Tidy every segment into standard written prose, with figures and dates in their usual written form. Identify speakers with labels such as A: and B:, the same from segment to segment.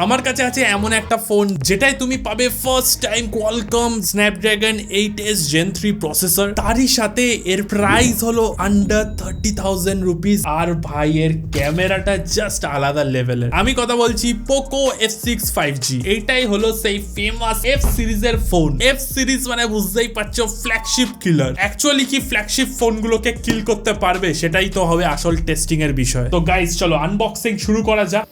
A: আমার কাছে আছে এমন একটা ফোন যেটাই তুমি পাবে first time Qualcomm Snapdragon 8s Gen 3 processor, তারই সাথে এর প্রাইস হলো আন্ডার 30,000 রুপিস। আর ভাই এর ক্যামেরাটা জাস্ট আলাদা লেভেলের। আমি কথা বলছি পোকো F6 5G। এইটাই হলো সেই ফেমাস F সিরিজের ফোন। F সিরিজ মানে বুঝতেই পারছো ফ্ল্যাগশিপ কিলার। অ্যাকচুয়ালি কি ফ্ল্যাগশিপ ফোনগুলোকে কিল করতে পারবে সেটাই তো হবে আসল টেস্টিং এর বিষয়। তো গাইস চলো আনবক্সিং শুরু করা যাক।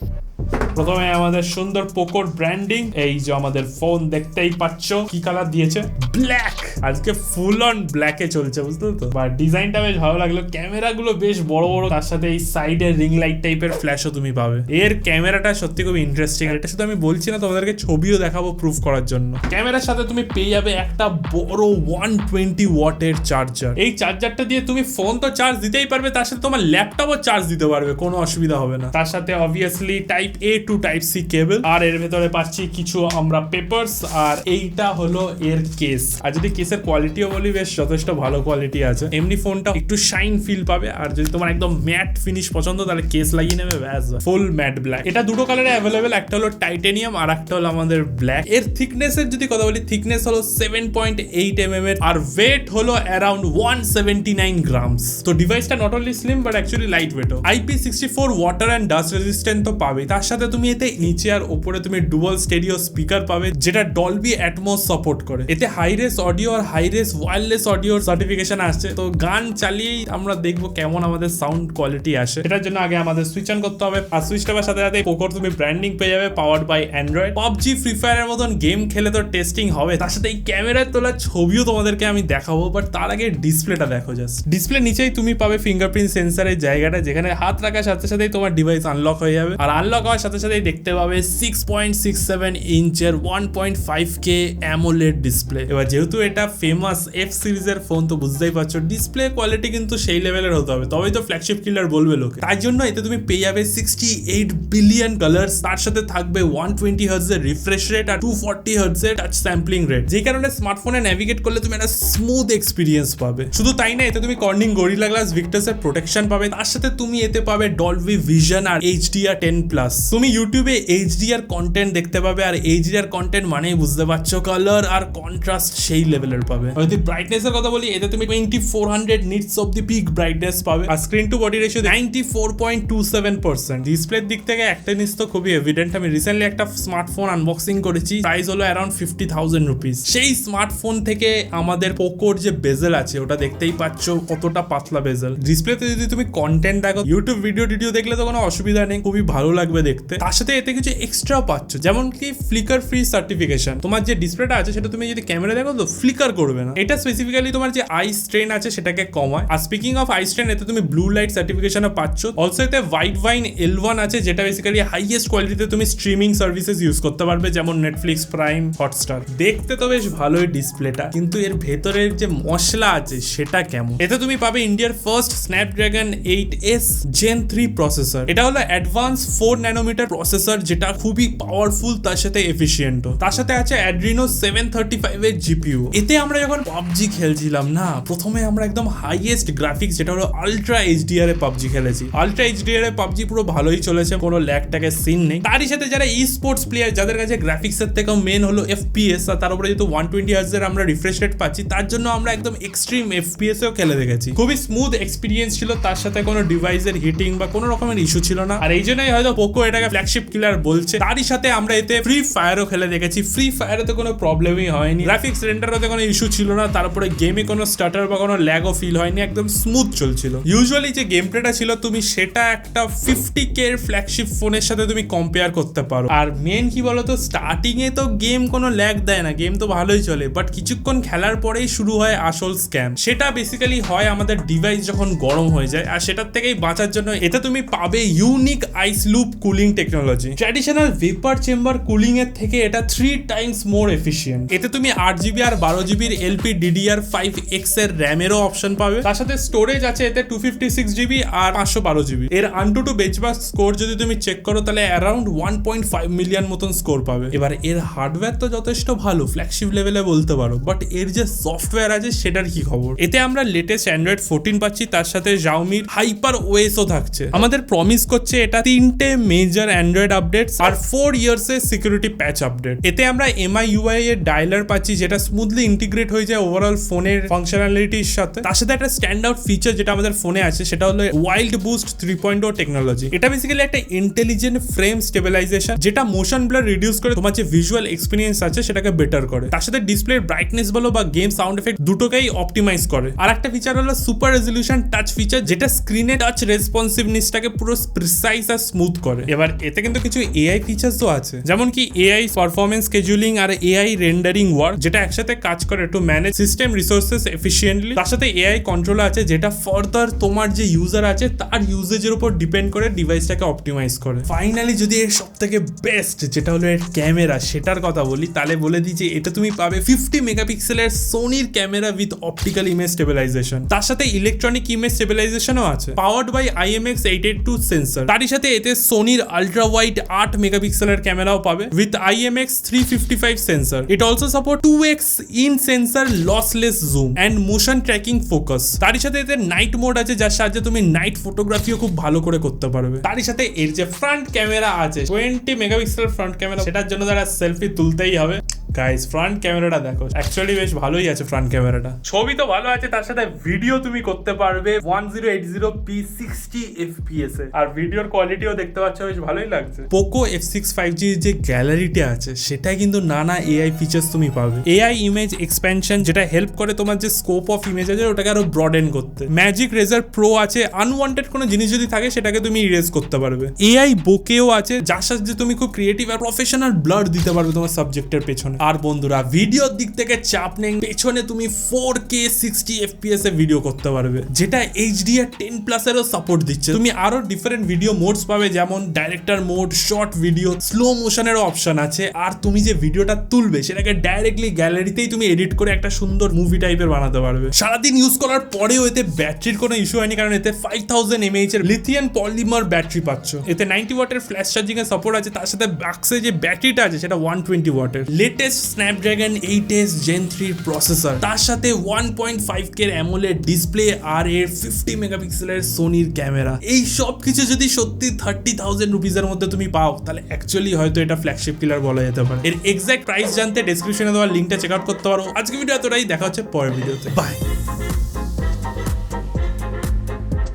A: প্রথমে আমাদের সুন্দর পোকোর ব্র্যান্ডিং, এই যে আমাদের ফোন দেখতেই পাচ্ছ। কি কালার দিয়েছে? ব্ল্যাক। আজকে ফুল অন ব্ল্যাকে চলছে, বুঝতে তো। বা ডিজাইনটা বেশ ভালো লাগলো, ক্যামেরাগুলো বেশ বড় বড়, তার সাথে এই সাইডে রিং লাইট টাইপের ফ্ল্যাশও তুমি পাবে। এর ক্যামেরাটা সত্যি খুব ইন্টারেস্টিং। এটা শুধু আমি বলছি না, তোমাদেরকে ছবিও দেখাবো প্রুফ করার জন্য। ক্যামেরার সাথে তুমি পেয়ে যাবে একটা বড় 120 ওয়াটের চার্জার। এই চার্জারটা দিয়ে তুমি ফোন তো চার্জ দিতেই পারবে, তার সাথে তোমার ল্যাপটপও চার্জ দিতে পারবে, কোনো অসুবিধা হবে না। তার সাথে obviously type A to type C cable, আর এর ভেতরে পাচ্ছি কিছু আমরা পেপারস, আর এইটা হলো এর কেস। আর যদি কেসের কোয়ালিটিও বলি, বেশ যথেষ্ট ভালো কোয়ালিটি আছে। এমনি ফোনটা একটু শাইন ফিল পাবে, আর যদি তোমার একদম ম্যাট ফিনিশ পছন্দ তাহলে কেস লাগিয়ে নেবে, ব্যাস ফুল ম্যাট ব্ল্যাক। এটা দুটো কালারে অ্যাভেলেবেল, একটা হলো টাইটেনিয়াম আর একটা হলো আমাদের ব্ল্যাক। এর থিকনেস এর যদি কথা বলি, থিকনেস হলো 7.8 mm এর, আর ওয়েট হলো অ্যারাউন্ড 179 গ্রামস। তো ডিভাইসটা not only slim but actually light ওয়েটও। IP64 water and dust resistant তো পাবে, তার সাথে তুমি এতে নিচে আর উপরে তুমি ডুয়াল স্টেরিও স্পিকার পাবে, যেটা ডলবি অ্যাটমস সাপোর্ট করে। এতে হাই রেস অডিও আর হাই রেস ওয়্যারলেস অডিওর সার্টিফিকেশন আসছে। তো গান চালিয়েই আমরা দেখবো কেমন আমাদের সাউন্ড কোয়ালিটি আসে। এটার জন্য আগে আমাদের সুইচ অন করতে হবে, আর সুইচ টাপের সাথে সাথে পোকোর তুমি ব্র্যান্ডিং পেয়ে যাবে, powered by Android. PUBG free ফায়ারের মতন গেম খেলে তো টেস্টিং হবে, তার সাথে এই ক্যামেরায় তোলা ছবিও তোমাদেরকে আমি দেখাবো। বাট তার আগে ডিসপ্লেটা দেখো। জাস্ট ডিসপ্লে নিচেই তুমি পাবে ফিঙ্গারপ্রিন্ট সেন্সারের জায়গাটা, যেখানে হাত রাখার সাথে সাথেই তোমার ডিভাইস আনলক হয়ে যাবে। আর আনলক হওয়ার সাথে সাথেই দেখতে পাবে 6.67 ইঞ্চের 1.5K অ্যামোলেড ডিসপ্লে। এবার যেহেতু এটা ফেমাস F সিরিজের ফোন, তো বুঝতেই পারছো ডিসপ্লে কোয়ালিটি কিন্তু সেই লেভেলের হতে হবে, তবেই তো ফ্ল্যাগশিপ কিলার বলবে লোকে। তাই জন্য এতে তুমি পেয়ে যাবে 68 বিলিয়ন কালার্স, তার সাথে থাকবে 120 হার্টজ এর রিফ্রেশ রেট আর 240 হার্টজ এর টাচ স্যাম্পলিং রেট, যে কারণে স্মার্টফোনে নেভিগেট করলে তুমি একটা স্মুথ এক্সপিরিয়েন্স পাবে। শুধু তাই না, এতে তুমি কর্নিং গরিলা গ্লাস ভিক্টাস এর প্রোটেকশন পাবে, তার সাথে তুমি এতে পাবে ডলবি ভিশন আর HDR10+। তুমি ইউটিউবে HDR কন্টেন্ট দেখতে পাবে, আর HDR কন্টেন্ট মানেই বুঝতে পারছো কালার আর কন্ট্রাস্ট সেই লেভেলের পাবে। যদি ব্রাইটনেস এর কথা বলি, এতে তুমি 2400 nits of the pick brightness পাবে, আর স্ক্রিন টু বডি রেশিও 94.27%। ডিসপ্লের দিক থেকে একটা জিনিস তো খুবই এভিডেন্ট। আমি রিসেন্টলি একটা স্মার্টফোন আনবক্সিং করেছি, প্রাইস হলো অ্যারাউন্ড 50,000 রুপিস। সেই স্মার্টফোন থেকে আমাদের পোকোর যে বেজেল আছে, ওটা দেখতেই পাচ্ছ কতটা পাতলা বেজেল। ডিসপ্লেতে যদি তুমি কন্টেন্ট দেখো, ইউটিউব ভিডিও দেখলে তো কোনো অসুবিধা নেই, খুবই ভালো লাগবে দেখতে। তার সাথে এতে কিছু এক্সট্রা পাচ্ছ, যেমন কি ফ্লিকার ফ্রি সার্টিফিকেশন। তোমার যে ডিসপ্লেটা আছে সেটা তুমি যদি ক্যামেরা দেখো তো ফ্লিকার করবে না। এটা স্পেসিফিক্যালি তোমার যে আই স্ট্রেন আছে সেটাকে কমায়। আর স্পিকিং অফ আই স্ট্রেন, এতে তুমি ব্লু লাইট সার্টিফিকেশনও পাচ্ছ। অলসো এতে হোয়াইট ভাইন L1 আছে, যেটা বেসিক্যালি হাইয়েস্ট কোয়ালিটিতে তুমি স্ট্রিমিং সার্ভিসেস ইউজ করতে পারবে, যেমন নেটফ্লিক্স, প্রাইম, হটস্টার। দেখতে তো বেশ ভালোই ডিসপ্লেটা, কিন্তু এর ভেতরের যে মশলা আছে সেটা কেমন। এতে তুমি পাবে ইন্ডিয়ার first Snapdragon 8s Gen 3 processor. এটা হলো অ্যাডভান্স 4 ন্যানোমিটার প্রসেসর, যেটা খুবই পাওয়ারফুল, তার সাথে এফিশিয়েন্টও। তার সাথে আছে অ্যাড্রিনো 735 এর GPU। এতে আমরা যখন PUBG খেলছিলাম না, প্রথমে আমরা একদম হাইয়েস্ট গ্রাফিক্স, যেটা হলো আলট্রা HDR এ PUBG খেলেছি। আলট্রা HDR এ PUBG পুরো ভালোই চলেছে, কোনো ল্যাগ ট্যাগের সিন নেই। তারই সাথে যারা ই স্পোর্টস প্লেয়ার, যাদের কাছে গ্রাফিক্স এর থেকেও মেন হলো FPS, আর তার উপরে যেহেতু 120 হার্টজ এর আমরা রিফ্রেশ রেট পাচ্ছি, তার জন্য আমরা একদম এক্সট্রিম FPS এও খেলে দেখেছি। খুবই স্মুথ এক্সপিরিয়েন্স ছিল, তার সাথে কোনো ডিভাইসের হিটিং বা কোনো রকমের ইস্যু ছিল না। আর এই জন্যই হয়তো পোকো এটাকে ফ্ল্যাগশিপ কিলার বলছে। তারই সাথে আমরা এতে ফ্রি ফায়ারও খেলে দেখেছি, ফ্রি ফায়ারে তো কোনো প্রবলেমই হয়নি, গ্রাফিক্স রেন্ডারতে কোনো ইস্যু ছিল না, তারপরে গেমে কোনো স্টার্টার বা কোনো ল্যাগও ফিল হয়নি, একদম স্মুথ চলছিল। ইউজুয়ালি যে গেম প্লেটা ছিল, তুমি সেটা একটা 50K এর ফ্ল্যাগশিপ ফোনের সাথে তুমি কম্পেয়ার করতে পারো। আর মেন কি বলতো, স্টার্টিং এ তো গেম কোনো ল্যাগ দেয় না, গেম তো ভালোই চলে, বাট কিছুক্ষণ খেলার পরেই শুরু হয় আসল স্ক্যাম। সেটা বেসিক্যালি হয় আমাদের ডিভাইস যখন গরম হয়ে যায়, আর সেটার থেকেই বাঁচার জন্য এতে তুমি পাবে unique ice loop cooling technology. Traditional vapour chamber cooling এর থেকে এটা 3 টাইমস মোর এফিশিয়েন্ট। এতে তুমি 8GB আর 12GB LPDDR5X এর র্যামেরও অপশন পাবে। তার সাথে স্টোরেজ আছে এতে 256GB আর 512GB। এর AnTuTu বেঞ্চমার্ক স্কোর যদি তুমি চেক করো, তাহলে অ্যারাউন্ড 1.5 মিলিয়ন মতন স্কোর পাবে। এবার এর হার্ডওয়্যার তো যথেষ্ট ভালো, ফ্ল্যাগশিপ লেভেলে বলতে পারো, বাট এর যে সফটওয়্যার আছে সেটার কি খবর। এতে আমরা লেটেস্ট অ্যান্ড্রয়েড 14 পাচ্ছি, তার সাথে Xiaomi হাইপার OSও থাকছে। আমাদের প্রমিস করছে এটা 3টে মেজর অ্যান্ড্রয়েড আপডেটস আর 4 ইয়ার্স এর সিকিউরিটি প্যাচ আপডেট। এতে আমরা MI UI এর ডায়ালার পাচ্ছি যেটা স্মুথলি ইন্টিগ্রেট হয়ে যায় ওভারঅল ফোনের ফাংশনালিটির সাথে। তার সাথে একটা স্ট্যান্ড আউট ফিচার যেটা আমাদের ফোনে আছে সেটা হলো ওয়াইল্ড বুস্ট 3.0 টেকনোলজি। এটা বেসিক্যালি একটা ইন্টেলিজেন্ট ফ্রেম স্টেবিলাইজেশন যেটা মোশন ব্লার রিডিউস করে তোমার যে ভিজুয়াল এক্সপিরিয়েন্স আছে সেটাকে বেটার করে। তার সাথে ডিসপ্লের ব্রাইটনেস বলো বা গেম সাউন্ড এফেক্ট দুটোকেই অপটিমাইজ করে। আর একটা ফিচার হলো সুপার রেজলিউশন টাচ ফিচার যেটা স্ক্রিনে টাচ রেসপন্সিভনেসটাকে পুরো প্রিসাইজ আর স্মুথ করে। এবার এতে কিন্তু কিছু এআই ফিচার্স তো আছে, যেমন কি এআই পারফরমেন্স স্কেজুলিং আর এআই রেন্ডারিং ওয়ার্ক যেটা একসাথে কাজ করে to manage system resources efficiently. তার সাথে এআই কন্ট্রোল আছে যেটা ফার্দার তোমার যে ইউজার আছে তার ইউজেজের উপর ডিপেন্ড করে ডিভাইসটাকে অপটিমাইজ করে। ফাইনালি যদি এর সব থেকে বেস্ট যেটা হলো এর ক্যামেরা সেটার কথা বলি, তাহলে বলে দিই যে এটা তুমি পাবে 50 মেগাপিক্সেলের সোনির camera with optical image stabilisation. তার সাথে ইলেকট্রনিক ইমেজ স্টেবিলাইজেশনও আছে পাওয়ার্ড বাই IMX882 সেন্সর। তারই সাথে এতে সোনির আলট্রা ওয়াইড 8 মেগাপিক্সেলের ক্যামেরাও পাবে with IMX355 sensor. It also support 2x in sensor lossless zoom and motion tracking focus. তারই সাথে এতে নাইট মোড আছে যার সাহায্যে তুমি নাইট ফটোগ্রাফিও খুব ভালো করে করতে পারবে। তারই সাথে এর যে ফ্রন্ট ক্যামেরা আছে 20 মেগাপিক্সেল ফ্রন্ট ক্যামেরা, সেটার জন্য তারা সেলফি তুলতেই হবে। গাইস ফ্রন্ট ক্যামেরাটা দেখো, অ্যাকচুয়ালি বেশ ভালোই আছে ফ্রন্ট ক্যামেরাটা, ছবি তো ভালো আছে, তার সাথে ভিডিও তুমি করতে পারবে 1080p 60 fps এ, আর ভিডিওর কোয়ালিটিও দেখতে পাচ্ছ বেশ ভালোই লাগছে। পোকো F6 5G যে গ্যালারিটা আছে সেটা কিন্তু নানা এআই ফিচার্স তুমি পাবে। এআই ইমেজ এক্সপ্যানশন যেটা হেল্প করে তোমার যে স্কোপ অফ ইমেজ আছে ওটাকে আরো ব্রডেন করতে। ম্যাজিক রেজার প্রো আছে, আনওয়ান্টেড কোনো জিনিস যদি থাকে সেটাকে তুমি ইরেজ করতে পারবে। এআই বোকেও আছে যার সাহায্যে তুমি খুব ক্রিয়েটিভ আর প্রফেশনাল ব্লার দিতে পারবে তোমার সাবজেক্টের পেছনে। আর বন্ধুরা ভিডিওর দিক থেকে চাপ নেই, পেছনে তুমি 4K 60 fps এ ভিডিও করতে পারবে যেটা HDR10+ এরও সাপোর্ট দিচ্ছে। তুমি আরো ডিফারেন্ট ভিডিও মোডস পাবে যেমন director mode, short video, slow মোশনেরও অপশন আছে। আর তুমি যে ভিডিওটা তুলবে সেটাকে ডাইরেক্টলি গ্যালারিতেই তুমি এডিট করে একটা সুন্দর মুভি টাইপের বানাতে পারবে। সারাদিন ইউজ করার পরেও এতে ব্যাটারির কোনো ইস্যু হয়নি, কারণ এতে 5000 mAh এর লিথিয়াম পলিমার ব্যাটারি পাচ্ছ। এতে 90 ওয়াটের ফ্ল্যাশ চার্জিং এর সাপোর্ট আছে। তার সাথে বাক্সে যে ব্যাটারিটা আছে সেটা 120 ওয়াটের latest Snapdragon 8s Gen 3 processor, তার সাথে 1.5K অ্যামোলেড ডিসপ্লে আর এর 50 মেগাপিক্সেলের সোনির ক্যামেরা। এই সব কিছু যদি সত্যি 30,000 রুপিসের মধ্যে তুমি পাও তাহলে অ্যাকচুয়ালি হয়তো এটা ফ্ল্যাগশিপ কিলার বলা যেতে পারে। এর এক্সাক্ট প্রাইস জানতে ডেসক্রিপশনে দেওয়া লিঙ্কটা চেক আউট করতে পারো। আজকে ভিডিও এতটাই, দেখা হচ্ছে পরের ভিডিওতে, বাই।